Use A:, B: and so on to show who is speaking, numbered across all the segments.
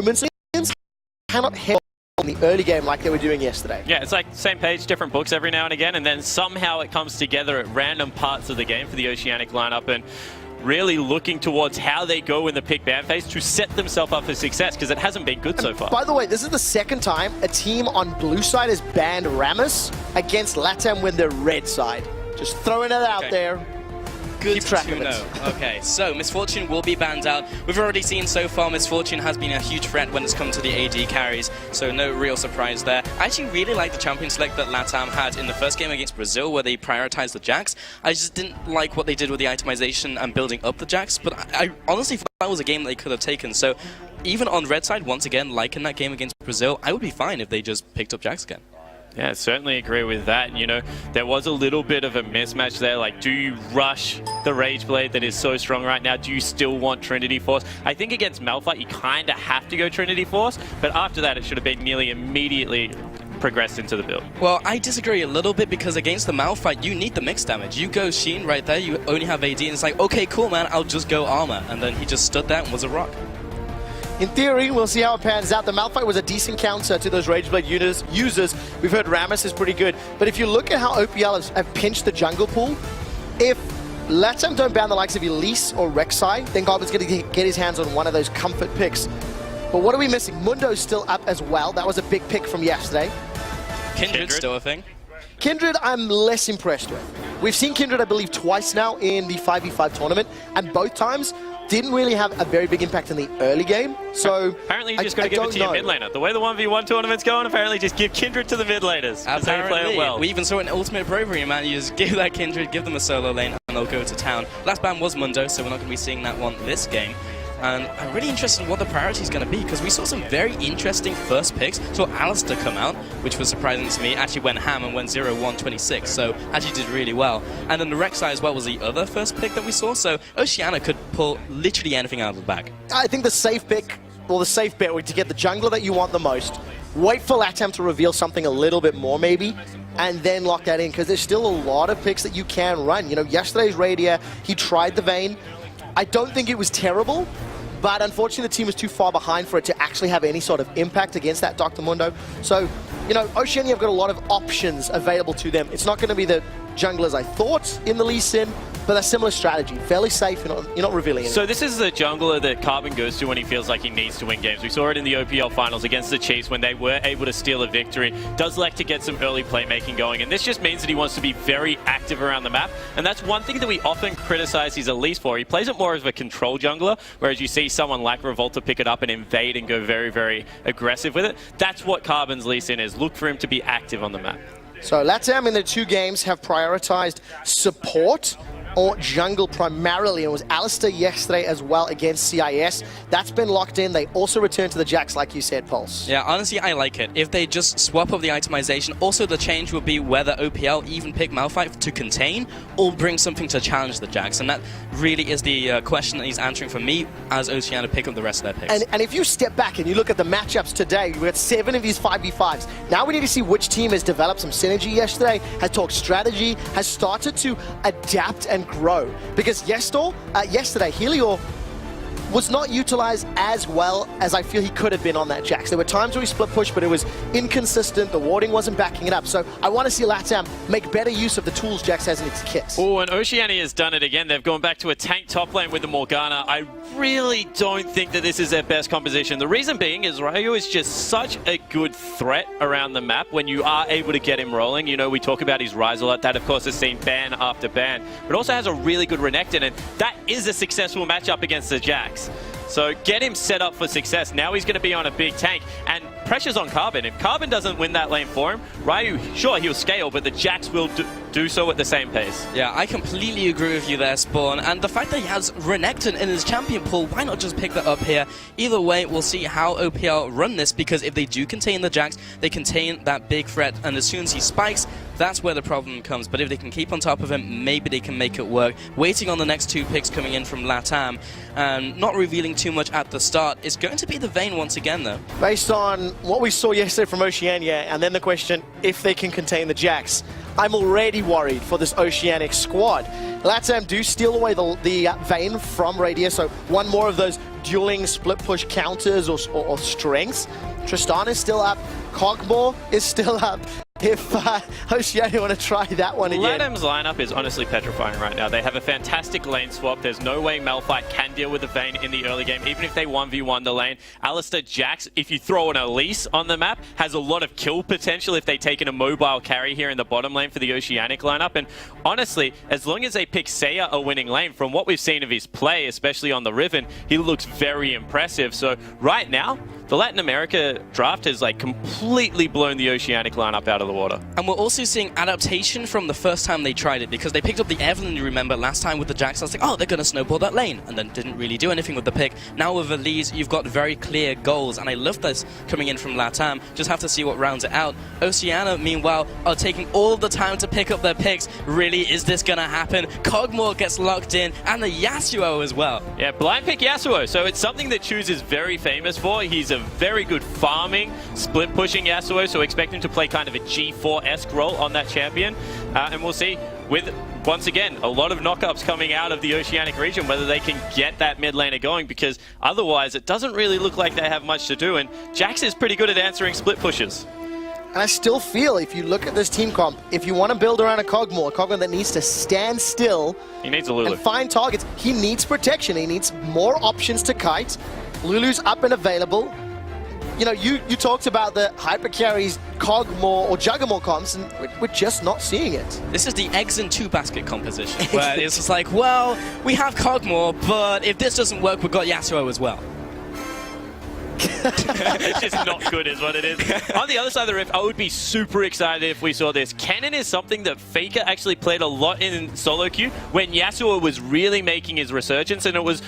A: moments cannot help in the early game like they were doing yesterday.
B: Yeah, it's like same page, different books every now and again, and then somehow it comes together at random parts of the game for the Oceanic lineup, and really looking towards how they go in the pick ban phase to set themselves up for success, because it hasn't been good so far.
A: By the way, this is the second time a team on blue side has banned Ramos against LATAM when they're red side. Just throwing it out there.
C: Good to know. Okay, so Misfortune will be banned out. We've already seen so far Misfortune has been a huge threat when it's come to the AD carries, so no real surprise there. I actually really like the champion select that LATAM had in the first game against Brazil, where they prioritized the Jax. I just didn't like what they did with the itemization and building up the Jax, but I honestly thought that was a game they could have taken. So even on red side, once again, like in that game against Brazil, I would be fine if they just picked up Jax again.
B: Yeah, certainly agree with that. You know, there was a little bit of a mismatch there. Like, do you rush the Rage Blade that is so strong right now? Do you still want Trinity Force? I think against Malphite, you kind of have to go Trinity Force, but after that, it should have been nearly immediately progressed into the build.
C: Well, I disagree a little bit, because against the Malphite, you need the mixed damage. You go Sheen right there, you only have AD, and it's like, okay, cool, man, I'll just go armor. And then he just stood there and was a rock.
A: In theory, we'll see how it pans out. The Malphite was a decent counter to those Rage Blade users. We've heard Rammus is pretty good. But if you look at how OPL have pinched the jungle pool, if LATAM don't ban the likes of Elise or Rek'Sai, then Carbon's going to get his hands on one of those comfort picks. But what are we missing? Mundo's still up as well. That was a big pick from yesterday.
C: Kindred's still a thing.
A: Kindred, I'm less impressed with. We've seen Kindred, I believe, twice now in the 5v5 tournament, and both times didn't really have a very big impact in the early game. So
B: apparently you just got to give it to your mid laner. The way the 1v1 tournament's going, apparently just give Kindred to the mid laners. Apparently, play it well.
C: We even saw an ultimate bravery, man. You just give that Kindred, give them a solo lane, and they'll go to town. Last ban was Mundo, so we're not going to be seeing that one this game. And I'm really interested in what the priority is going to be, because we saw some very interesting first picks. Saw Alistair come out, which was surprising to me. Actually went ham and went 0-1-26, so actually did really well. And then the Rek'Sai as well was the other first pick that we saw, so Oceania could pull literally anything out of the bag.
A: I think the safe pick, or the safe bet, would to get the jungler that you want the most, wait for LATAM to reveal something a little bit more maybe, and then lock that in, because there's still a lot of picks that you can run. You know, yesterday's Radia, he tried the Vayne. I don't think it was terrible, but unfortunately the team was too far behind for it to actually have any sort of impact against that Dr. Mundo. So, you know, Oceania have got a lot of options available to them. It's not going to be the junglers I thought in the Lee Sin, but a similar strategy. Fairly safe, you're not revealing anything.
B: So this is the jungler that Carbon goes to when he feels like he needs to win games. We saw it in the OPL finals against the Chiefs when they were able to steal a victory. Does like to get some early playmaking going, and this just means that he wants to be very active around the map, and that's one thing that we often criticize his Elise for. He plays it more as a control jungler, whereas you see someone like Revolta pick it up and invade and go very, very aggressive with it. That's what Carbon's Lee Sin is. Look for him to be active on the map.
A: So LATAM in the two games have prioritized support or jungle primarily. It was Alistair yesterday as well against CIS. That's been locked in. They also returned to the Jax, like you said, Pulse.
C: Yeah, honestly, I like it. If they just swap up the itemization, also the change would be whether OPL even pick Malphite to contain or bring something to challenge the Jax. And that really is the question that he's answering for me as Oceania pick up the rest of their picks.
A: And if you step back and you look at the matchups today, we've got 7 of these 5v5s. Now we need to see which team has developed some synergy yesterday, has talked strategy, has started to adapt and grow. Because yesterday, Helior was not utilized as well as I feel he could have been on that Jax. There were times where he split push, but it was inconsistent. The warding wasn't backing it up. So I want to see LATAM make better use of the tools Jax has in its kit.
B: Oh, and Oceania has done it again. They've gone back to a tank top lane with the Morgana. I really don't think that this is their best composition. The reason being is Ryu is just such a good threat around the map when you are able to get him rolling. You know, we talk about his Rise a lot. That, of course, has seen ban after ban, but also has a really good Renekton, and that is a successful matchup against the Jax. So get him set up for success. Now he's going to be on a big tank, and pressure's on Carbon. If Carbon doesn't win that lane for him, Ryu, sure, he'll scale, but the Jax will do so at the same pace.
C: Yeah, I completely agree with you there, Spawn. And the fact that he has Renekton in his champion pool, why not just pick that up here? Either way, we'll see how OPL run this, because if they do contain the Jax, they contain that big threat, and as soon as he spikes, that's where the problem comes. But if they can keep on top of him, maybe they can make it work. Waiting on the next 2 picks coming in from LATAM, and not revealing too much at the start. It's going to be the Vayne once again, though.
A: Based on what we saw yesterday from Oceania, and then the question, if they can contain the Jax, I'm already worried for this Oceanic squad. LATAM do steal away the Vayne from Radia, so one more of those dueling split push counters or strengths. Tristan is still up. Cogmore is still up. If Oceania want to try that one again.
B: LATAM's lineup is honestly petrifying right now. They have a fantastic lane swap. There's no way Malphite can deal with the Vayne in the early game, even if they 1v1 the lane. Alistair Jax, if you throw an Elise on the map, has a lot of kill potential if they take in a mobile carry here in the bottom lane for the Oceanic lineup. And honestly, as long as they pick Seiya a winning lane, from what we've seen of his play, especially on the Riven, he looks very impressive. So right now, the Latin America draft has like completely blown the Oceanic lineup out of the water.
C: And we're also seeing adaptation from the first time they tried it, because they picked up the Evelyn, you remember, last time with the Jax. I was like, oh, they're going to snowball that lane, and then didn't really do anything with the pick. Now with Elise, you've got very clear goals, and I love this coming in from LATAM. Just have to see what rounds it out. Oceania, meanwhile, are taking all of the time to pick up their picks. Really, is this going to happen? Cogmore gets locked in, and the Yasuo as well.
B: Yeah, blind pick Yasuo. So it's something that Choose is very famous for. He's a very good farming, split pushing Yasuo, so expect him to play kind of a G4-esque role on that champion. And we'll see with, once again, a lot of knockups coming out of the Oceanic region, whether they can get that mid laner going, because otherwise it doesn't really look like they have much to do. And Jax is pretty good at answering split pushes.
A: And I still feel, if you look at this team comp, if you want to build around a Cogmore that needs to stand still,
B: he needs a Lulu
A: and find targets, he needs protection. He needs more options to kite. Lulu's up and available. You know, you talked about the hyper carries, Cogmore or Juggermore comps, and we're just not seeing it.
C: This is the eggs in two basket composition, where it's just like, well, we have Cogmore, but if this doesn't work, we've got Yasuo as well.
B: It's just not good is what it is. On the other side of the rift, I would be super excited if we saw this. Cannon is something that Faker actually played a lot in solo queue when Yasuo was really making his resurgence, and it was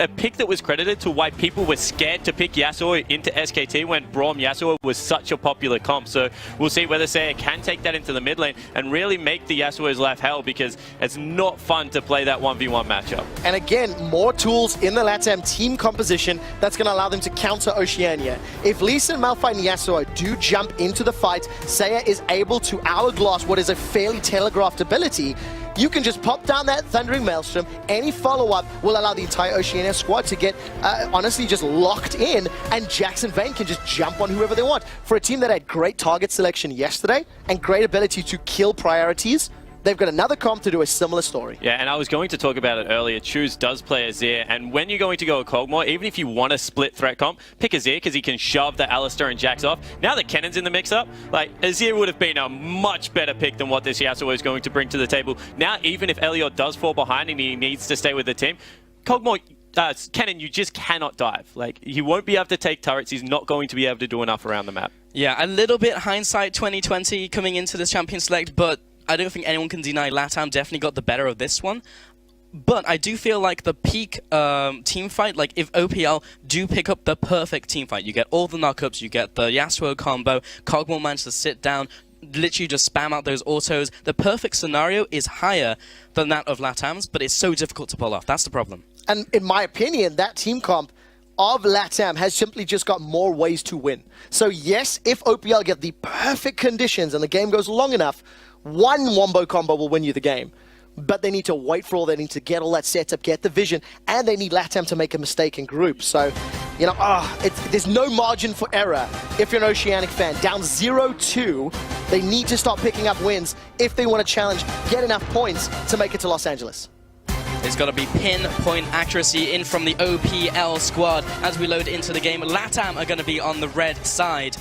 B: a pick that was credited to why people were scared to pick Yasuo into SKT when Braum Yasuo was such a popular comp. So we'll see whether Seiya can take that into the mid lane and really make the Yasuo's life hell, because it's not fun to play that 1v1 matchup.
A: And again, more tools in the LATAM team composition that's going to allow them to counter Oceania. If Lee Sin, Malphite, and Yasuo do jump into the fight, Seiya is able to hourglass what is a fairly telegraphed ability. You can just pop down that Thundering Maelstrom. Any follow-up will allow the entire Oceania squad to get, honestly, just locked in, and Jax and Vayne can just jump on whoever they want. For a team that had great target selection yesterday and great ability to kill priorities, they've got another comp to do a similar story.
B: Yeah, and I was going to talk about it earlier. Choose does play Azir, and when you're going to go a Cogmore, even if you want a split threat comp, pick Azir because he can shove the Alistair and Jax off. Now that Kennon's in the mix-up, like, Azir would have been a much better pick than what this Yasuo is going to bring to the table. Now, even if Elliot does fall behind and he needs to stay with the team, Cogmore, Cannon, you just cannot dive. Like, he won't be able to take turrets. He's not going to be able to do enough around the map.
C: Yeah, a little bit hindsight 2020 coming into this champion select, but I don't think anyone can deny LATAM definitely got the better of this one. But I do feel like the peak team fight, like if OPL do pick up the perfect team fight, you get all the knockups, you get the Yasuo combo, Cogmore manages to sit down, literally just spam out those autos. The perfect scenario is higher than that of LATAM's, but it's so difficult to pull off. That's the problem.
A: And in my opinion, that team comp of LATAM has simply just got more ways to win. So yes, if OPL get the perfect conditions and the game goes long enough, one wombo combo will win you the game. But they need to wait for all, they need to get all that setup, get the vision, and they need LATAM to make a mistake in group. So, you know, there's no margin for error if you're an Oceanic fan. Down 0-2, they need to start picking up wins if they want to challenge, get enough points to make it to Los Angeles.
C: It's got to be pinpoint accuracy in from the OPL squad as we load into the game. LATAM are going to be on the red side.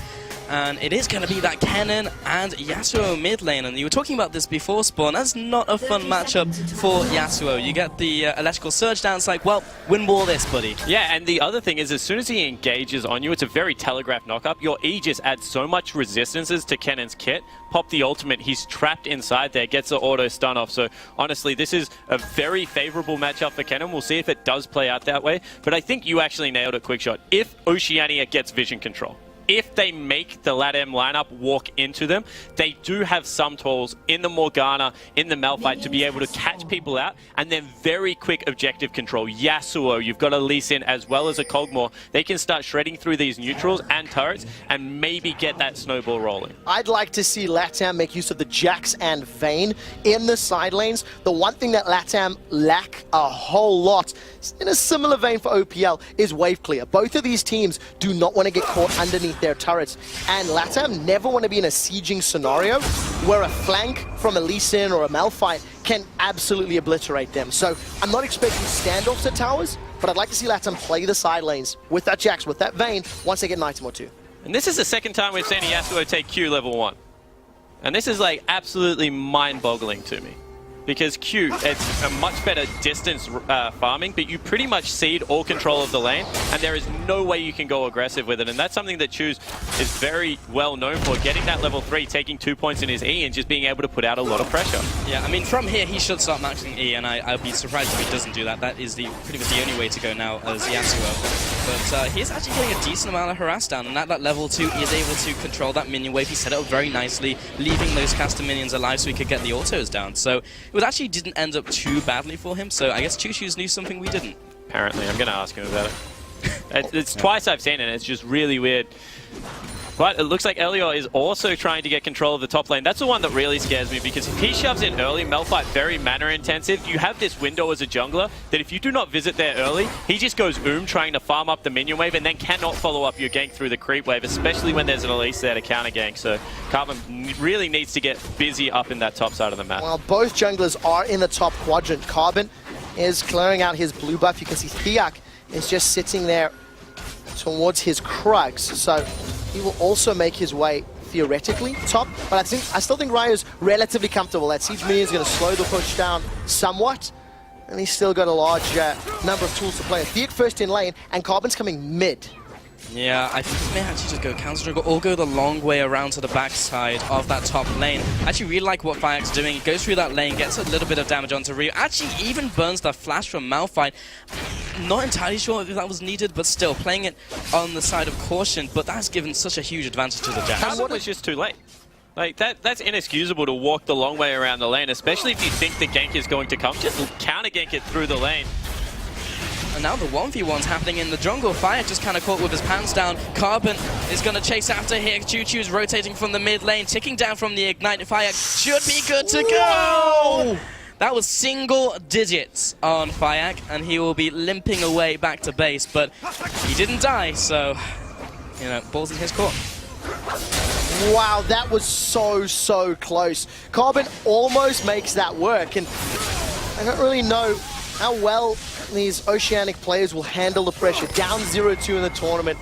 C: And it is going to be that Cannon and Yasuo mid lane. And you were talking about this before, Spawn. That's not a fun matchup for Yasuo. You get the electrical surge down. It's like, well, win more this, buddy.
B: Yeah, and the other thing is, as soon as he engages on you, it's a very telegraphed knockup. Your E just adds so much resistances to Cannon's kit. Pop the ultimate, he's trapped inside there, gets the auto stun off. So honestly, this is a very favorable matchup for Cannon. We'll see if it does play out that way. But I think you actually nailed it, Quickshot. If Oceania gets vision control. if they make the LATAM lineup walk into them, they do have some tools in the Morgana, in the Malphite to be able to catch people out, and then very quick objective control. Yasuo, you've got a Lee Sin as well as a Kog'Maw. They can start shredding through these neutrals and turrets and maybe get that snowball rolling.
A: I'd like to see LATAM make use of the Jax and Vayne in the side lanes. The one thing that LATAM lack a whole lot, in a similar vein for OPL, is wave clear. Both of these teams do not want to get caught underneath their turrets, and LATAM never want to be in a sieging scenario where a flank from a Lee Sin or a Malphite can absolutely obliterate them. So I'm not expecting standoffs at towers, but I'd like to see LATAM play the side lanes with that Jax, with that Vayne, once they get an item or two.
B: And this is the second time we've seen a Yasuo take Q level 1. And this is like absolutely mind-boggling to me. Because Q, it's a much better distance farming, but you pretty much cede all control of the lane, and there is no way you can go aggressive with it. And that's something that Choose is very well known for, getting that level 3, taking 2 points in his E, and just being able to put out a lot of pressure.
C: Yeah, I mean, from here, he should start maxing E, and I'll be surprised if he doesn't do that. That is pretty much the only way to go now as Yasuo. But he's actually getting a decent amount of harass down, and at that level 2, he is able to control that minion wave. He set it up very nicely, leaving those caster minions alive so he could get the autos down. So it actually didn't end up too badly for him, so I guess Choo Choo's knew something we didn't.
B: Apparently, I'm going to ask him about it. It's twice I've seen it, and it's just really weird. But it looks like Elliot is also trying to get control of the top lane. That's the one that really scares me, because if he shoves in early, Malphite very mana intensive, you have this window as a jungler that if you do not visit there early, he just goes trying to farm up the minion wave and then cannot follow up your gank through the creep wave, especially when there's an Elise there to counter gank. So Carbon really needs to get busy up in that top side of the map.
A: Well, both junglers are in the top quadrant. Carbon is clearing out his blue buff. You can see Thiak is just sitting there towards his Krugs. So he will also make his way theoretically top, but I still think Ryo's relatively comfortable. That Siege Minion is going to slow the push down somewhat, and he's still got a large number of tools to play. Thiak first in lane, and Carbon's coming mid.
C: Yeah, I think he may actually just go counter jungle or go the long way around to the backside of that top lane. I actually really like what Firex doing. He goes through that lane, gets a little bit of damage onto Ryu. Actually even burns the flash from Malphite. Not entirely sure if that was needed, but still playing it on the side of caution. But that's given such a huge advantage to the Jax.
B: Carbon was just too late. Like, that's inexcusable to walk the long way around the lane, especially if you think the gank is going to come. Just counter gank it through the lane.
C: And now the 1v1's happening in the jungle. Fire just kind of caught with his pants down. Carbon is going to chase after here. Choo Choo's rotating from the mid lane, ticking down from the Ignite. Fire should be good to go! That was single digits on Fayak, and he will be limping away back to base, but he didn't die, so, you know, ball's in his court.
A: Wow, that was so close. Carbon almost makes that work, and I don't really know how well these Oceanic players will handle the pressure. Down 0-2 in the tournament.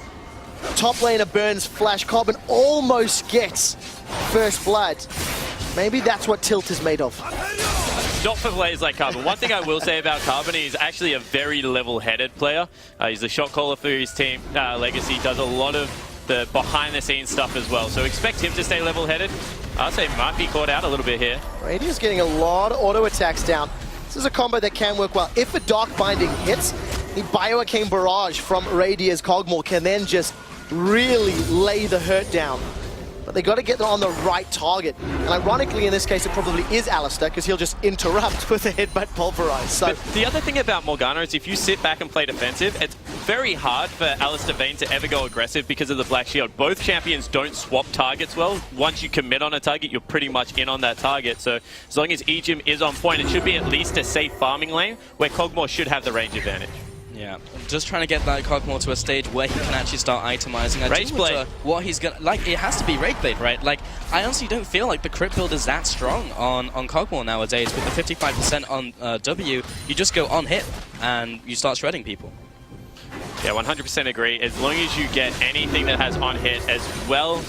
A: Top laner burns flash. Carbon almost gets first blood. Maybe that's what Tilt is made of.
B: Not for players like Carbon. One thing I will say about Carbon, he's actually a very level-headed player. He's a shot caller for his team. Legacy does a lot of the behind-the-scenes stuff as well. So expect him to stay level-headed. I'd say might be caught out a little bit here.
A: Radio's getting a lot of auto attacks down. This is a combo that can work well. If a Dark Binding hits, the Bioarcane Barrage from Radia's Kog'Maw can then just really lay the hurt down. But they got to get on the right target. And ironically, in this case, it probably is Alistair, because he'll just interrupt with a Headbutt Pulverize. So
B: but the other thing about Morgana is if you sit back and play defensive, it's very hard for Alistair Vayne to ever go aggressive because of the Black Shield. Both champions don't swap targets well. Once you commit on a target, you're pretty much in on that target. So as long as Ejim is on point, it should be at least a safe farming lane where Kog'Maw should have the range advantage.
C: Yeah, just trying to get that Kog'Maw to a stage where he can actually start itemizing.
B: Rage Blade.
C: What he's gonna like, it has to be Rage Blade, right? Like, I honestly don't feel like the crit build is that strong on Kog'Maw nowadays. With the 55% on W, you just go on hit and you start shredding people.
B: Yeah, 100% agree. As long as you get anything that has on hit as well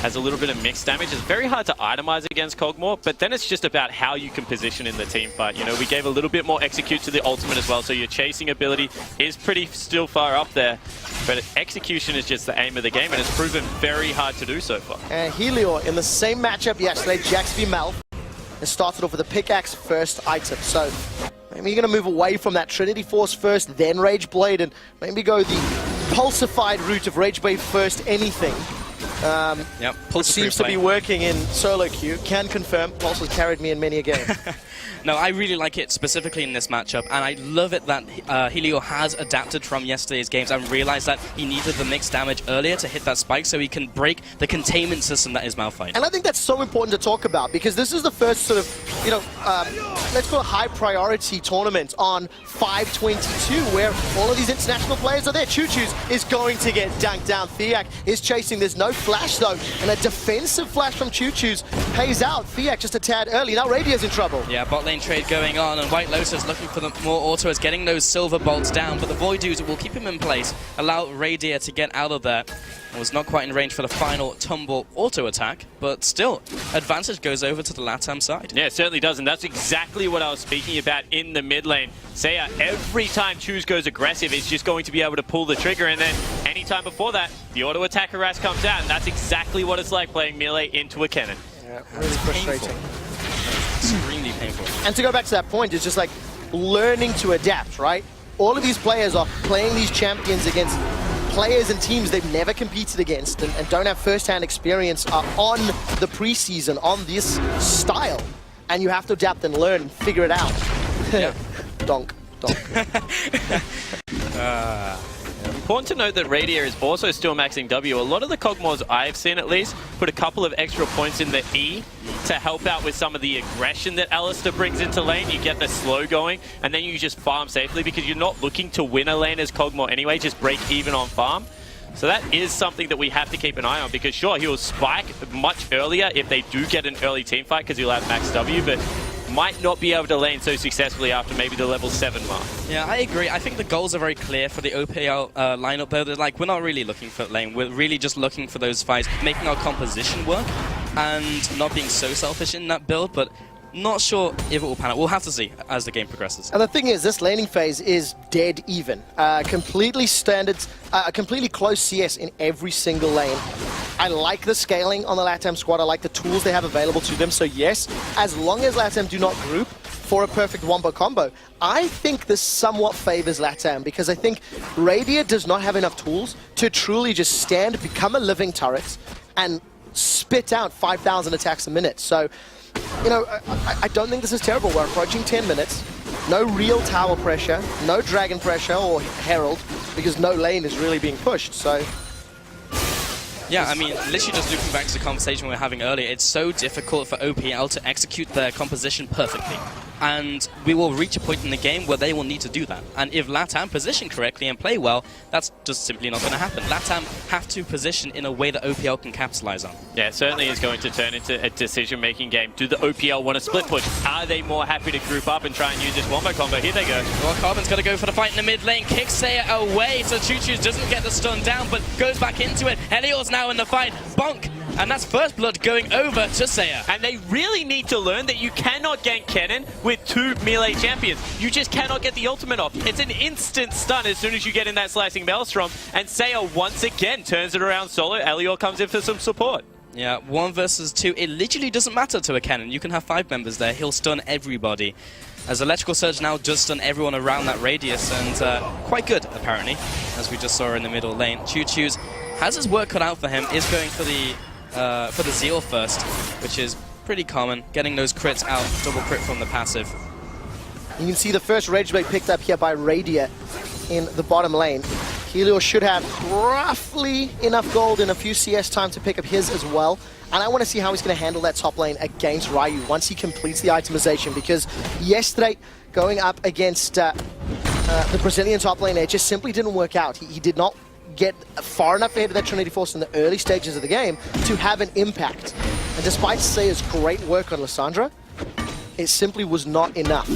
B: as a little bit of mixed damage, it's very hard to itemize against Kog'Maw, but then it's just about how you can position in the team fight. You know, we gave a little bit more execute to the ultimate as well, so your chasing ability is pretty still far up there, but execution is just the aim of the game, and it's proven very hard to do so far.
A: And Helior in the same matchup yesterday, Jax v Malf, and started off with a pickaxe first item. So maybe you're going to move away from that Trinity Force first, then Rage Blade, and maybe go the pulsified route of Rage Wave first anything.
C: Yep,
A: Which seems to be working in solo queue. Can confirm, Pulse has carried me in many a game.
C: No, I really like it specifically in this matchup, and I love it that Helio has adapted from yesterday's games and realized that he needed the mixed damage earlier to hit that spike so he can break the containment system that is Malphite.
A: And I think that's so important to talk about because this is the first sort of, you know, let's call it high priority tournament on 522 where all of these international players are there. Choo-Choo's is going to get dunked down. Thiak is chasing. There's no flash though, and a defensive flash from Choo-Choo's pays out. Thiak just a tad early. Now Radio's in trouble.
C: Yeah, bot lane trade going on, and White Lotus looking for the more autos, getting those silver bolts down, but the Voidoos will keep him in place, allow Radier to get out of there. And was not quite in range for the final tumble auto attack, but still, advantage goes over to the LATAM side.
B: Yeah, it certainly does, and that's exactly what I was speaking about in the mid lane. Seiya, every time Choose goes aggressive, is just going to be able to pull the trigger, and then anytime before that, the auto attack harass comes out, and that's exactly what it's like playing melee into a cannon.
A: Yeah, really frustrating.
C: Extremely painful.
A: And to go back to that point, it's just like learning to adapt, right? All of these players are playing these champions against players and teams they've never competed against and don't have first-hand experience on the preseason, on this style. And you have to adapt and learn and figure it out.
C: Yeah.
A: Donk.
B: Important to note that Radier is also still maxing W. A lot of the Cogmores I've seen at least put a couple of extra points in the E to help out with some of the aggression that Alistair brings into lane. You get the slow going and then you just farm safely because you're not looking to win a lane as Cogmore anyway, just break even on farm. So that is something that we have to keep an eye on because sure, he'll spike much earlier if they do get an early team fight because he'll have max W, but might not be able to lane so successfully after maybe the level 7 mark.
C: Yeah, I agree. I think the goals are very clear for the OPL lineup though. They're like, we're not really looking for lane. We're really just looking for those fights, making our composition work and not being so selfish in that build, but not sure if it will pan out. We'll have to see as the game progresses.
A: And the thing is, this laning phase is dead even. Completely standard, completely close CS in every single lane. I like the scaling on the LATAM squad. I like the tools they have available to them. So yes, as long as LATAM do not group for a perfect wombo combo, I think this somewhat favors LATAM because I think Radier does not have enough tools to truly just stand, become a living turret, and spit out 5,000 attacks a minute. So, you know, I don't think this is terrible. We're approaching 10 minutes. No real tower pressure, no dragon pressure or herald, because no lane is really being pushed. So,
C: yeah, I mean, literally just looking back to the conversation we were having earlier, it's so difficult for OPL to execute their composition perfectly. And we will reach a point in the game where they will need to do that. And if LATAM position correctly and play well, that's just simply not going to happen. LATAM have to position in a way that OPL can capitalize on.
B: Yeah, it certainly is going to turn into a decision-making game. Do the OPL want to split push? Are they more happy to group up and try and use this wombo combo? Here they go.
C: Well, Carbon's got to go for the fight in the mid lane. Kicks Seiya away, so Choo-Choo doesn't get the stun down, but goes back into it. Helios now in the fight. Bonk! And that's first blood going over to Seiya.
B: And they really need to learn that you cannot gank Kennen with 2 melee champions. You just cannot get the ultimate off. It's an instant stun as soon as you get in that slicing Maelstrom. And Seiya once again turns it around solo. Elior comes in for some support.
C: Yeah, 1 versus 2. It literally doesn't matter to a Kennen. You can have 5 members there. He'll stun everybody. As Electrical Surge now does stun everyone around that radius. And quite good, apparently, as we just saw in the middle lane. Choo-Choo's has his work cut out for him. Is going for the Zeal first, which is pretty common. Getting those crits out, double crit from the passive.
A: You can see the first Rage Blade picked up here by Radier in the bottom lane. Helio should have roughly enough gold in a few CS time to pick up his as well. And I want to see how he's going to handle that top lane against Ryu once he completes the itemization, because yesterday, going up against the Brazilian top lane, it just simply didn't work out. He did not get far enough ahead of that Trinity Force in the early stages of the game to have an impact. And despite Seiya's great work on Lissandra, it simply was not enough.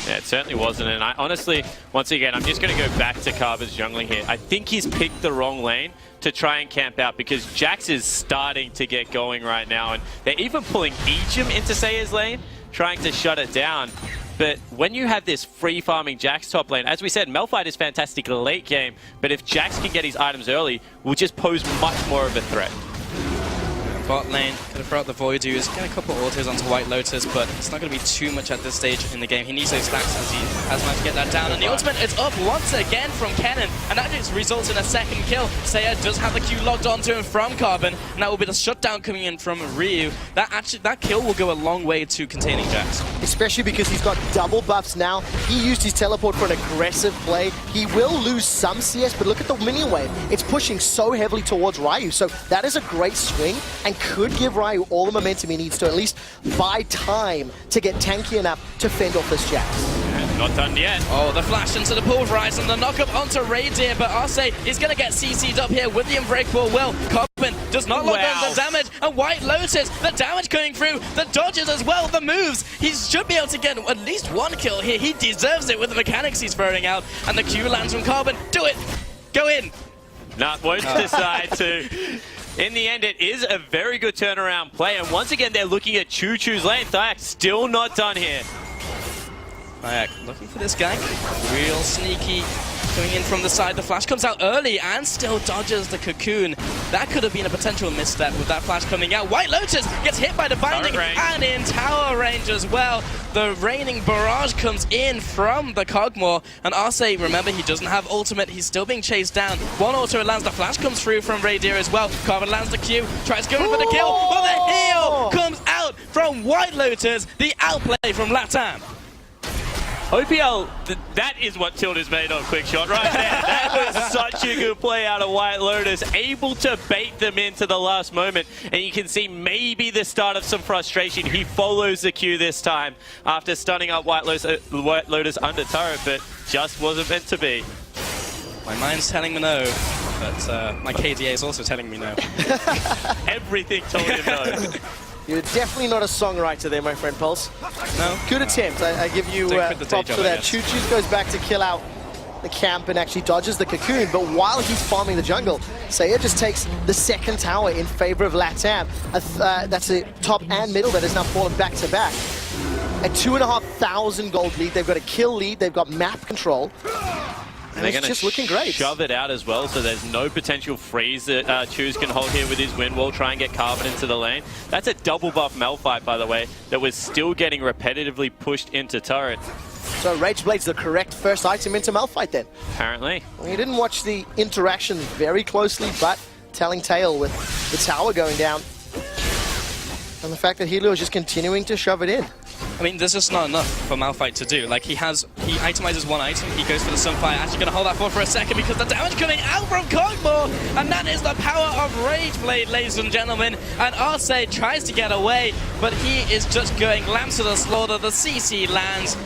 B: Yeah, it certainly wasn't, and I honestly, once again, I'm just going to go back to Carver's jungling here. I think he's picked the wrong lane to try and camp out, because Jax is starting to get going right now, and they're even pulling Ejim into Seiya's lane, trying to shut it down. But when you have this free farming Jax top lane, as we said, Malphite is fantastic late game, but if Jax can get his items early, will just pose much more of a threat.
C: bot lane. Gonna throw out the Voidoos, get a couple autos onto White Lotus, but it's not gonna be too much at this stage in the game. He needs those stacks as he has managed to get that down. And the ultimate is up once again from Kennen, and that just results in a second kill. Saya does have the Q logged onto him from Carbon, and that will be the shutdown coming in from Ryu. That kill will go a long way to containing Jax.
A: Especially because he's got double buffs now. He used his teleport for an aggressive play. He will lose some CS, but look at the minion wave. It's pushing so heavily towards Ryu, so that is a great swing and could give Ryu all the momentum he needs to at least buy time to get tanky enough to fend off this Jax.
B: Not done yet.
C: Oh, the flash into the pulverize and the knock-up onto Reindeer, but Arce is going to get CC'd up here with the Unbreakable Will. Carbon does not log on the damage, and White Lotus, the damage coming through, the dodges as well, the moves. He should be able to get at least one kill here. He deserves it with the mechanics he's throwing out, and the Q lands from Carbon. Do it! Go in!
B: Not won't decide to. In the end, it is a very good turnaround play, and once again, they're looking at Choo Choo's lane. Thyak still not done here.
C: Thyak looking for this guy. Real sneaky. Coming in from the side, the flash comes out early and still dodges the cocoon. That could have been a potential misstep with that flash coming out. White Lotus gets hit by the binding and in tower range as well. The raining barrage comes in from the Cogmore, and Arce, remember, he doesn't have ultimate. He's still being chased down. One auto lands, the flash comes through from Reindeer as well. Carbon lands the Q, tries going for the kill, but the heal comes out from White Lotus. The outplay from Latam.
B: OPL, that is what Tilda's made of, quick shot right there. That was such a good play out of White Lotus, able to bait them into the last moment. And you can see maybe the start of some frustration. He follows the Q this time after stunning up White Lotus under turret, but just wasn't meant to be.
C: My mind's telling me no, but my KDA is also telling me no.
B: Everything told him no.
A: You're definitely not a songwriter there, my friend Pulse.
C: No.
A: Good attempt. I give you props for that. Choo Choo goes back to kill out the camp and actually dodges the cocoon, but while he's farming the jungle, Saya just takes the second tower in favor of Latam. That's a top and middle that has now fallen back to back. A 2,500 gold lead. They've got a kill lead. They've got map control. And
B: they're
A: it's just looking great.
B: Shove it out as well, so there's no potential freeze that Choose can hold here with his wind wall, try and get Carbon into the lane. That's a double buff Malphite, by the way, that was still getting repetitively pushed into turret.
A: So Rage Blade's the correct first item into Malphite then?
B: Apparently.
A: Well, he didn't watch the interaction very closely, but telling tale with the tower going down. And the fact that Helio is just continuing to shove it in.
C: I mean, there's just not enough for Malphite to do. Like, he itemizes one item, he goes for the Sunfire, actually gonna hold that for a second because the damage coming out from Cogmore, and that is the power of Rage Blade, ladies and gentlemen. And Arce tries to get away, but he is just going lambs to the slaughter. The CC lands,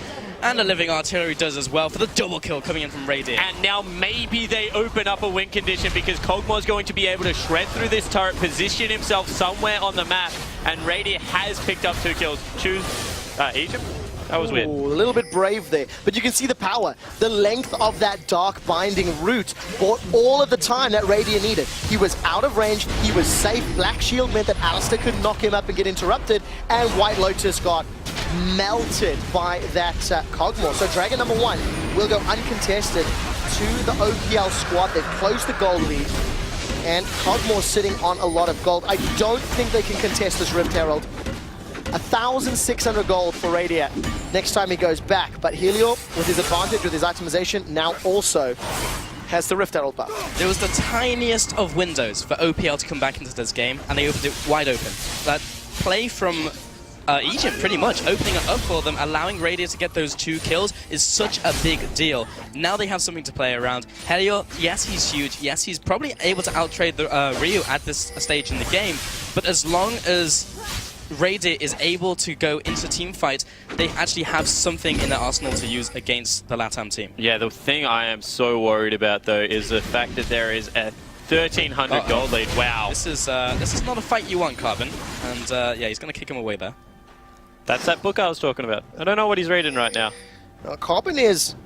C: and the Living Artillery does as well for the double kill coming in from Reindeer.
B: And now maybe they open up a win condition because Cogmore's going to be able to shred through this turret, position himself somewhere on the map, and Reindeer has picked up 2 kills. Choose Egypt? That was weird.
A: Ooh, a little bit brave there. But you can see the power. The length of that dark binding route bought all of the time that Reindeer needed. He was out of range. He was safe. Black Shield meant that Alistair could knock him up and get interrupted. And White Lotus got melted by that Cogmore. So Dragon number 1 will go uncontested to the OPL squad. They've closed the gold lead. And Cogmore sitting on a lot of gold. I don't think they can contest this Rift Herald. 1,600 gold for Reindeer next time he goes back. But Helio, with his advantage, with his itemization, now also has the Rift Herald buff.
C: There was the tiniest of windows for OPL to come back into this game, and they opened it wide open. That play from Egypt, pretty much, opening it up for them, allowing Reindeer to get those 2 kills is such a big deal. Now they have something to play around. Helio, yes, he's huge. Yes, he's probably able to outtrade the Ryu at this stage in the game. But as long as Reindeer is able to go into team fight, they actually have something in their arsenal to use against the Latam team. Yeah,
B: the thing I am so worried about, though, is the fact that there is a 1,300 gold lead. Wow.
C: This is not a fight you want, Carbon. And yeah, he's going to kick him away there.
B: That's that book I was talking about. I don't know what he's reading right now.
A: Carbon is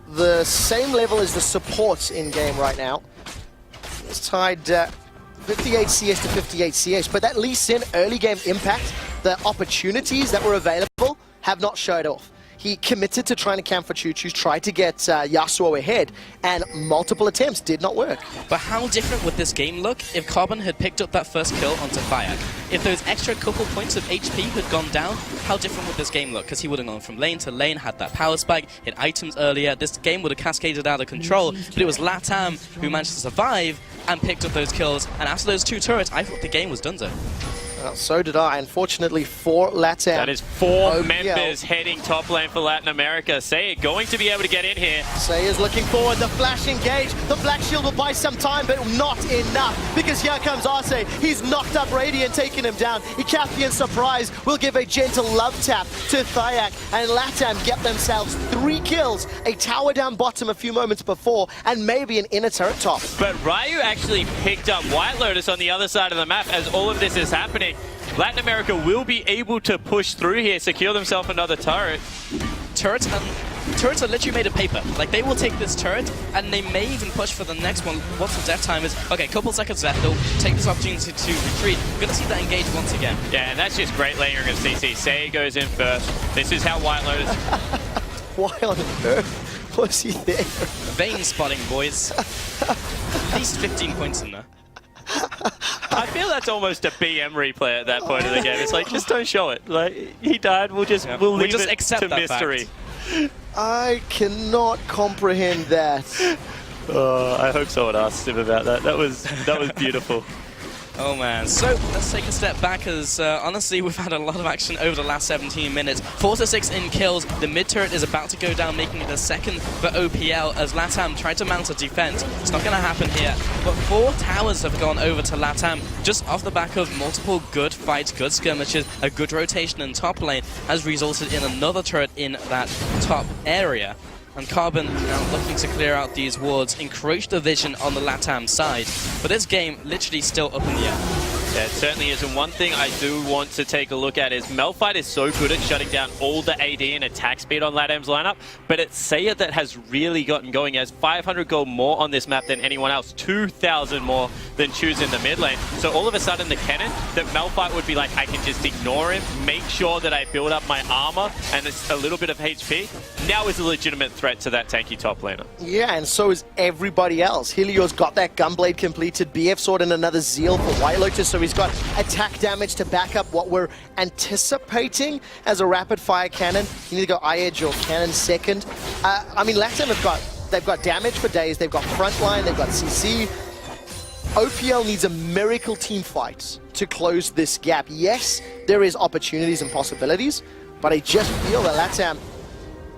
A: the same level as the supports in game right now. It's tied 58 CS to 58 CS, but that Lee Sin early game impact, the opportunities that were available have not showed off. he committed to trying to camp for Choo Choo's, tried to get Yasuo ahead, and multiple attempts did not work.
C: But how different would this game look if Carbon had picked up that first kill onto Fire? If those extra couple points of HP had gone down, how different would this game look? Because he would have gone from lane to lane, had that power spike, hit items earlier. This game would have cascaded out of control, but it was LATAM who managed to survive and picked up those kills. And after those 2 turrets, I thought the game was donezo.
A: Well, so did I. Unfortunately for LATAM.
B: That is 4 members heading top lane for Latin America. Say going to be able to get in here.
A: Say is looking forward. The flash engage. The Black Shield will buy some time, but not enough. Because here comes Arce. He's knocked up Radiant, taking him down. Ikafian Surprise will give a gentle love tap to Thyak. And LATAM get themselves 3 kills. A tower down bottom a few moments before, and maybe an inner turret top.
B: But Ryu actually picked up White Lotus on the other side of the map as all of this is happening. Latin America will be able to push through here, secure themselves another turret.
C: Turrets are literally made of paper. Like, they will take this turret, and they may even push for the next one. Once the death time is, okay, couple seconds left, they'll take this opportunity to retreat. We're going to see that engage once again.
B: Yeah, and that's just great layering of CC. Say goes in first. This is how White Lotus...
A: Why on earth was he there?
C: Vein spotting, boys. At least 15 points in there.
B: I feel that's almost a BM replay at that point of the game. It's like, just don't show it. Like, he died, we'll leave
C: just
B: it
C: accept
B: to
C: that
B: mystery.
C: fact.
A: I cannot comprehend that.
B: I hope someone asked him about that. That was beautiful.
C: Oh man, so let's take a step back as honestly we've had a lot of action over the last 17 minutes. 4-6 in kills, the mid turret is about to go down, making it the second for OPL as LATAM tried to mount a defense. It's not going to happen here, but 4 towers have gone over to LATAM just off the back of multiple good fights, good skirmishes, a good rotation in top lane has resulted in another turret in that top area. And Carbon now looking to clear out these wards, encroach the vision on the LATAM side. But this game literally still up in the air.
B: Yeah, it certainly is. And one thing I do want to take a look at is Malphite is so good at shutting down all the AD and attack speed on LATAM's lineup, but it's Saya that has really gotten going. He has 500 gold more on this map than anyone else, 2,000 more than Choose in the mid lane. So all of a sudden the cannon that Malphite would be like, I can just ignore him, make sure that I build up my armor and it's a little bit of HP, now is a legitimate threat to that tanky top laner.
A: Yeah, and so is everybody else. Helios got that Gunblade completed, BF Sword and another Zeal for White Lotus, so he's got attack damage to back up what we're anticipating as a rapid fire cannon. You need to go Eye-Edge or cannon second. I mean, LATAM they've got damage for days, they've got frontline, they've got CC. OPL needs a miracle team fight to close this gap. Yes, there is opportunities and possibilities, but I just feel that LATAM,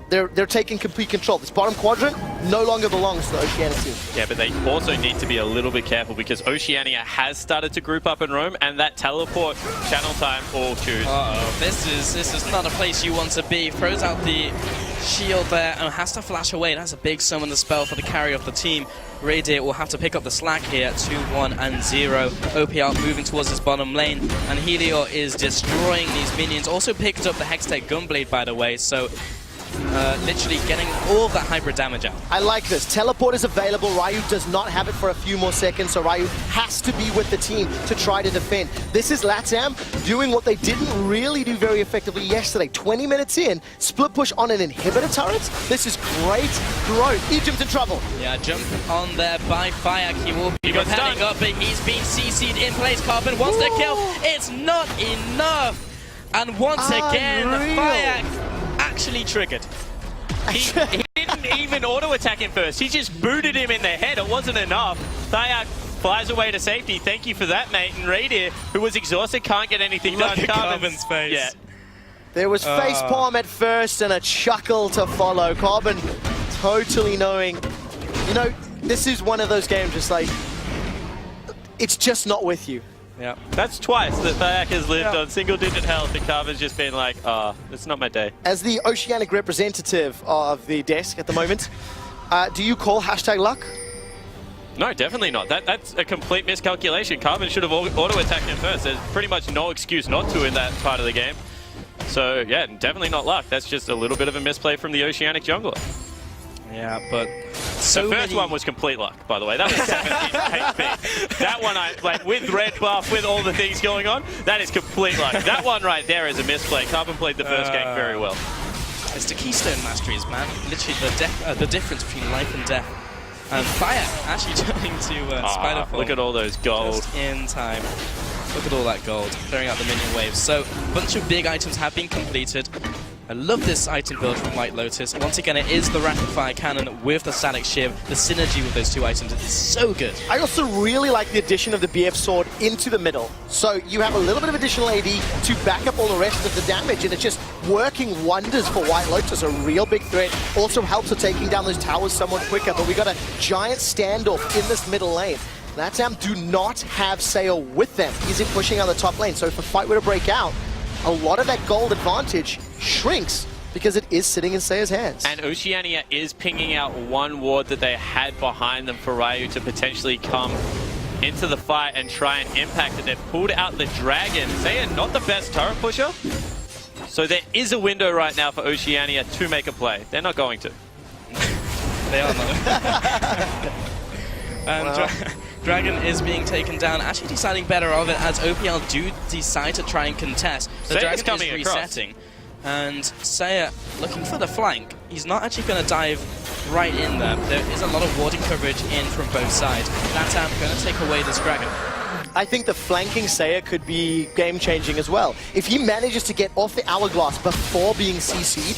A: they're taking complete control. This bottom quadrant no longer belongs to the Oceania team.
B: Yeah, but they also need to be a little bit careful because Oceania has started to group up and roam, and that teleport channel time all Choose.
C: Uh-oh, this is not a place you want to be. Throws out the shield there and has to flash away. That's a big summon the spell for the carry of the team. Radiant will have to pick up the slack here, 2-1 and 0. OPL moving towards this bottom lane, and Helior is destroying these minions. Also picked up the Hextech Gunblade, by the way, so literally getting all of that hybrid damage out.
A: I like this. Teleport is available. Ryu does not have it for a few more seconds, so Ryu has to be with the team to try to defend. This is LATAM doing what they didn't really do very effectively yesterday. 20 minutes in, split push on an inhibitor turret. This is great growth. Egypt's in trouble.
C: Yeah, jump on there by Fire. He will be heading up, but he's been CC'd in place. Carbon wants the kill. It's not enough. And once again, Fire actually triggered.
B: He didn't even auto-attack him first. He just booted him in the head. It wasn't enough. Thyak flies away to safety. Thank you for that, mate. And Radiant, who was exhausted, can't get anything done.
C: Carbon's face.
B: Yeah.
A: There was facepalm at first and a chuckle to follow. Carbon totally knowing, you know, this is one of those games just like, it's just not with you.
B: Yeah, that's twice that Thyak has lived on single-digit health, and Carbon's just been like, it's not my day.
A: As the Oceanic representative of the desk at the moment, do you call #luck?
B: No, definitely not. That's a complete miscalculation. Carbon should have auto-attacked him first. There's pretty much no excuse not to in that part of the game. So, yeah, definitely not luck. That's just a little bit of a misplay from the Oceanic jungler.
C: Yeah, but
B: the first one was complete luck, by the way. That was 17 HP. That one, with red buff, with all the things going on, that is complete luck. That one right there is a misplay. Carbon played the first game very well.
C: It's the Keystone Masteries, man. Literally the difference between life and death. And Fire actually turning to Spider form.
B: Look at all those gold.
C: Just in time. Look at all that gold, clearing out the minion waves. So, a bunch of big items have been completed. I love this item build from White Lotus. Once again, it is the rapid fire cannon with the static shiv. The synergy with those two items is so good.
A: I also really like the addition of the BF sword into the middle. So you have a little bit of additional AD to back up all the rest of the damage, and it's just working wonders for White Lotus. A real big threat. Also helps with taking down those towers somewhat quicker, but we got a giant standoff in this middle lane. LATAM do not have Sayo with them. He's in pushing on the top lane, so if a fight were to break out, a lot of that gold advantage shrinks because it is sitting in Saya's hands.
B: And Oceania is pinging out one ward that they had behind them for Ryu to potentially come into the fight and try and impact it. They've pulled out the dragon. Saya not the best turret pusher. So there is a window right now for Oceania to make a play. They're not going to.
C: They are not. And Dragon is being taken down, actually deciding better of it as OPL do decide to try and contest. The
B: Saya's
C: Dragon is resetting. And Saya looking for the flank. He's not actually going to dive right in there. There is a lot of warding coverage in from both sides. LATAM going to take away this Dragon.
A: I think the flanking Saya could be game-changing as well. If he manages to get off the hourglass before being CC'd,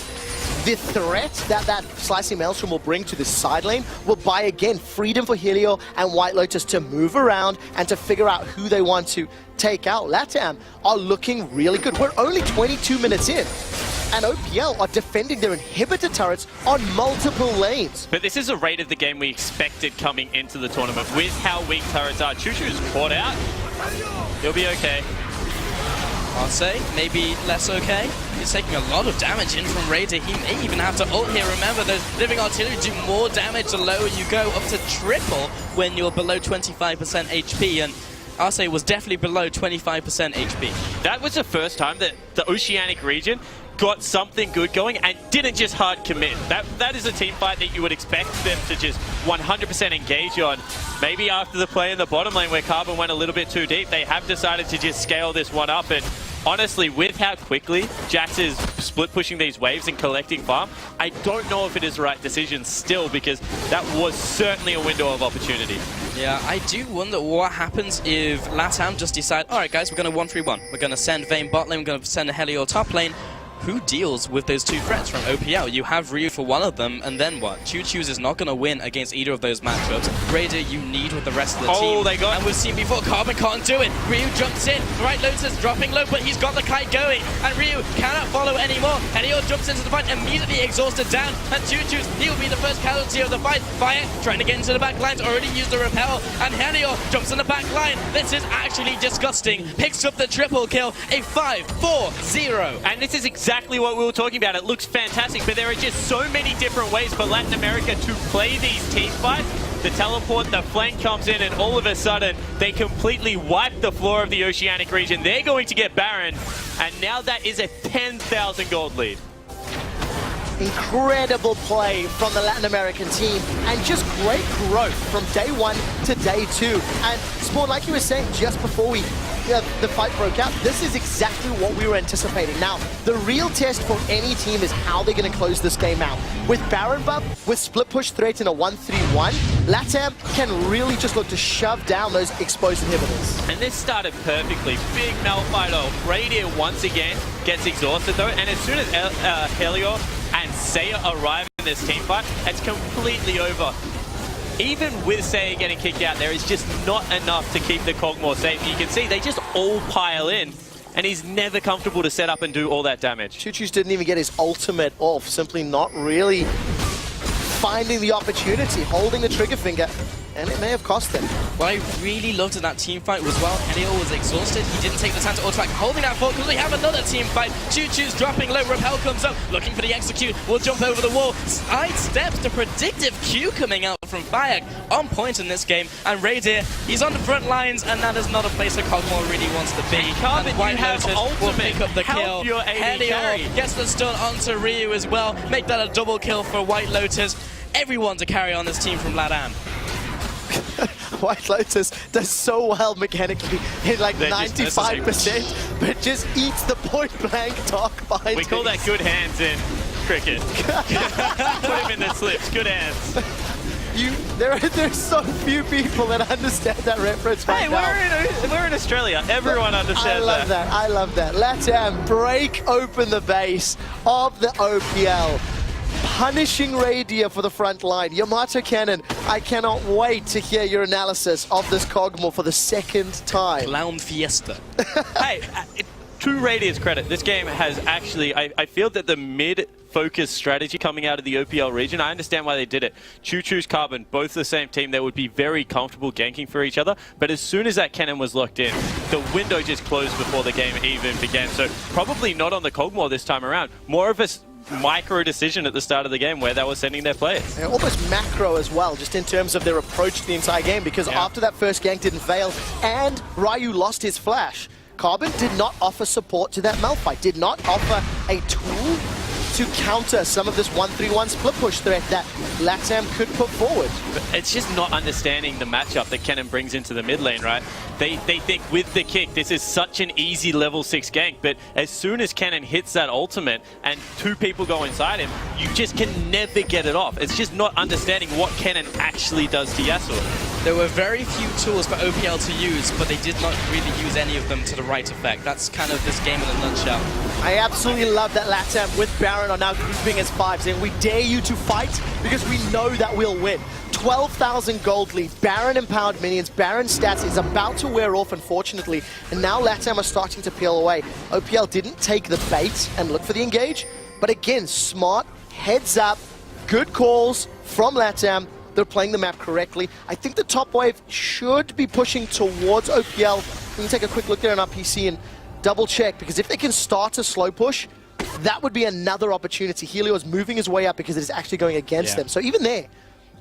A: the threat that Slicing Maelstrom will bring to this side lane will buy, again, freedom for Helio and White Lotus to move around and to figure out who they want to take out. LATAM are looking really good. We're only 22 minutes in, and OPL are defending their inhibitor turrets on multiple lanes.
B: But this is a rate of the game we expected coming into the tournament. With how weak turrets are, Chuchu's caught out. He'll be okay.
C: I'll say, maybe less okay. He's taking a lot of damage in from Raider. He may even have to ult here. Remember, those living artillery do more damage the lower you go, up to triple when you're below 25% HP. And Arce was definitely below 25% HP.
B: That was the first time that the Oceanic region got something good going and didn't just hard commit. That is a team fight that you would expect them to just 100% engage on. Maybe after the play in the bottom lane where Carbon went a little bit too deep, they have decided to just scale this one up. And honestly, with how quickly Jax is split pushing these waves and collecting farm, I don't know if it is the right decision still, because that was certainly a window of opportunity.
C: Yeah, I do wonder what happens if LATAM just decide, all right, guys, we're going to 1-3-1. We're going to send Vayne bot lane, we're going to send a Helio top lane. Who deals with those two threats from OPL? You have Ryu for one of them, and then what? Choo-Choo's is not going to win against either of those matchups. Raider, you need with the rest of the team.
B: Oh, they got...
C: And we've seen before, Carbon can't do it. Ryu jumps in. Right, Lotus dropping low, but he's got the kite going. And Ryu cannot follow anymore. Helio jumps into the fight, immediately exhausted down. And Choo-Choo's, he will be the first casualty of the fight. Fire trying to get into the back lines, already used the repel. And Helio jumps in the back line. This is actually disgusting. Picks up the triple kill, a 5-4-0.
B: And this is exactly what we were talking about. It looks fantastic, but there are just so many different ways for Latin America to play these team fights. The teleport, the flank comes in, and all of a sudden, they completely wipe the floor of the Oceanic region. They're going to get Baron, and now that is a 10,000 gold lead.
A: Incredible play from the Latin American team, and just great growth from day one to day two. And Spawn, like you were saying just before the fight broke out, this is exactly what we were anticipating. Now, the real test for any team is how they're going to close this game out. With Baron buff, with split push threat in a 1-3-1, LATAM can really just look to shove down those exposed inhibitors.
B: And this started perfectly. Big Malfighter. Radiant once again gets exhausted though, and as soon as Helio and Saya arrive in this team fight, it's completely over. Even with Saya getting kicked out, there is just not enough to keep the Kog'Maw safe. You can see they just all pile in, and he's never comfortable to set up and do all that damage.
A: Choo-Choo's didn't even get his ultimate off, simply not really finding the opportunity, holding the trigger finger, and it may have cost him.
C: What I really loved in that team fight was while Helio was exhausted, he didn't take the time to auto-attack, holding that fort because we have another team fight. Choo-Choo's dropping low, Repel comes up, looking for the execute, will jump over the wall, side steps, the predictive Q coming out from Bayek, on point in this game, and Raider, he's on the front lines, and that is not a place that Kog'Maw really wants to be.
B: Carbon,
C: and White
B: you have
C: Lotus will pick up the
B: help
C: kill.
B: Your AD
C: Helio
B: carry.
C: gets the stun onto Ryu as well, make that a double kill for White Lotus. Everyone to carry on this team from LATAM.
A: White Lotus does so well mechanically in like 95%, but just eats the point-blank talk behind
B: We call that good hands in. cricket. Put him in the slips. Good hands.
A: There's so few people that understand that reference right
B: Hey,
A: now.
B: we're in Australia. Everyone understands
A: I love that. I love that. LATAM break open the base of the OPL. Punishing Radier for the front line. Yamato Cannon, I cannot wait to hear your analysis of this Cogmore for the second time.
C: Clown Fiesta.
B: Hey, to Radier's credit, this game has actually, I feel that the mid-focus strategy coming out of the OPL region, I understand why they did it. Choo-Choo's Carbon, both the same team, they would be very comfortable ganking for each other, but as soon as that cannon was locked in, the window just closed before the game even began. So probably not on the Cogmore this time around. More of a micro decision at the start of the game where they were sending their players.
A: Yeah, almost macro as well, just in terms of their approach to the entire game, because after that first gank didn't fail and Ryu lost his flash, Carbon did not offer support to that Malphite, did not offer a tool to counter some of this 1-3-1 split push threat that LATAM could put forward.
B: But it's just not understanding the matchup that Cannon brings into the mid lane, right? They think with the kick, this is such an easy level 6 gank, but as soon as Cannon hits that ultimate and 2 people go inside him, you just can never get it off. It's just not understanding what Cannon actually does to Yasuo.
C: There were very few tools for OPL to use, but they did not really use any of them to the right effect. That's kind of this game in a nutshell.
A: I absolutely love that LATAM with Baron are now grouping as 5, saying we dare you to fight because we know that we'll win. 12,000 gold lead, Baron empowered minions, Baron stats is about to wear off, unfortunately, and now LATAM are starting to peel away. OPL didn't take the bait and look for the engage, but again, smart, heads up, good calls from LATAM. They're playing the map correctly. I think the top wave should be pushing towards OPL. We can take a quick look there on our PC and double check, because if they can start a slow push, that would be another opportunity. Helio is moving his way up because it is actually going against them. So even there,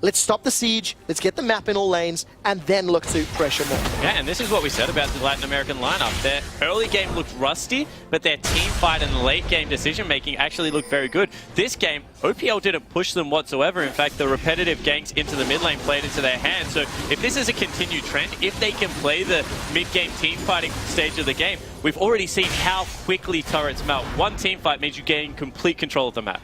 A: let's stop the siege, let's get the map in all lanes, and then look to pressure more.
B: Yeah, and this is what we said about the Latin American lineup. Their early game looked rusty, but their team fight and late game decision making actually looked very good. This game, OPL didn't push them whatsoever. In fact, the repetitive ganks into the mid lane played into their hands. So if this is a continued trend, if they can play the mid-game team fighting stage of the game, we've already seen how quickly turrets melt. One team fight means you gain complete control of the map.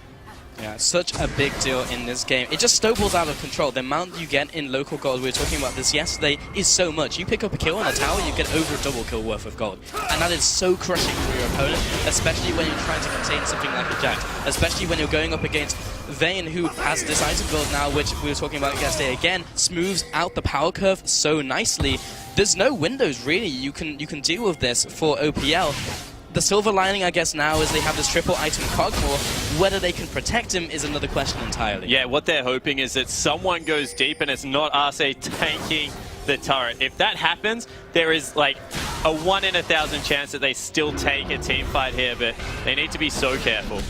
C: Yeah, such a big deal in this game. It just snowballs out of control. The amount you get in local gold, we were talking about this yesterday, is so much. You pick up a kill on a tower, you get over a double kill worth of gold. And that is so crushing for your opponent, especially when you're trying to contain something like a Jax. Especially when you're going up against Vayne, who has this item build now, which we were talking about yesterday again, smooths out the power curve so nicely. There's no windows, really, you can deal with this for OPL. The silver lining, I guess, now is they have this triple item Cogmore. Whether they can protect him is another question entirely.
B: Yeah, what they're hoping is that someone goes deep and it's not Arce tanking the turret. If that happens, there is like a 1 in 1,000 chance that they still take a team fight here, but they need to be so careful.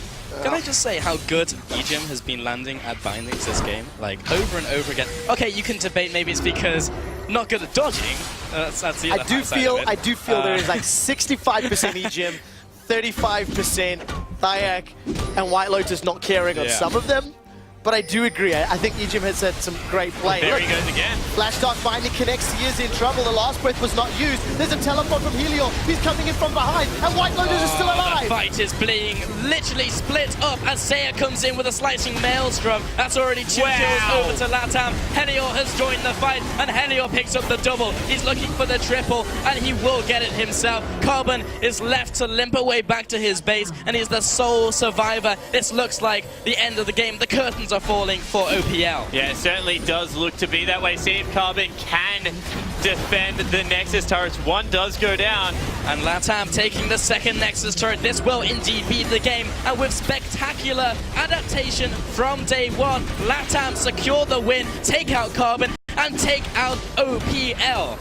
C: Can I just say how good Ejim has been landing at bindings this game? Like, over and over again. Okay, you can debate maybe it's because not good at dodging. That's the other
A: I do feel there is like 65% Ejim, 35% Thyak, and White Lotus not caring on some of them. But I do agree. I think Ejim has had some great play.
B: There he goes again.
A: Flash Dark finally connects. He is in trouble. The last breath was not used. There's a teleport from Helio. He's coming in from behind. And White Lotus is still alive.
C: The fight is being literally split up as Seiya comes in with a slicing maelstrom. That's already 2 kills over to LATAM. Helio has joined the fight, and Helio picks up the double. He's looking for the triple, and he will get it himself. Carbon is left to limp away back to his base, and he's the sole survivor. This looks like the end of the game. The curtains are falling for OPL.
B: Yeah, it certainly does look to be that way. See if Carbon can defend the Nexus turrets. One does go down.
C: And LATAM taking the second Nexus turret. This will indeed be the game. And with spectacular adaptation from day one, LATAM secure the win, take out Carbon, and take out OPL.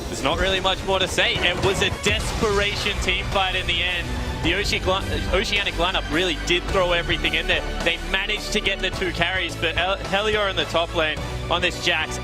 B: There's not really much more to say. It was a desperation team fight in the end. The Oceanic lineup really did throw everything in there. They managed to get the 2 carries, but Helio in the top lane on this Jax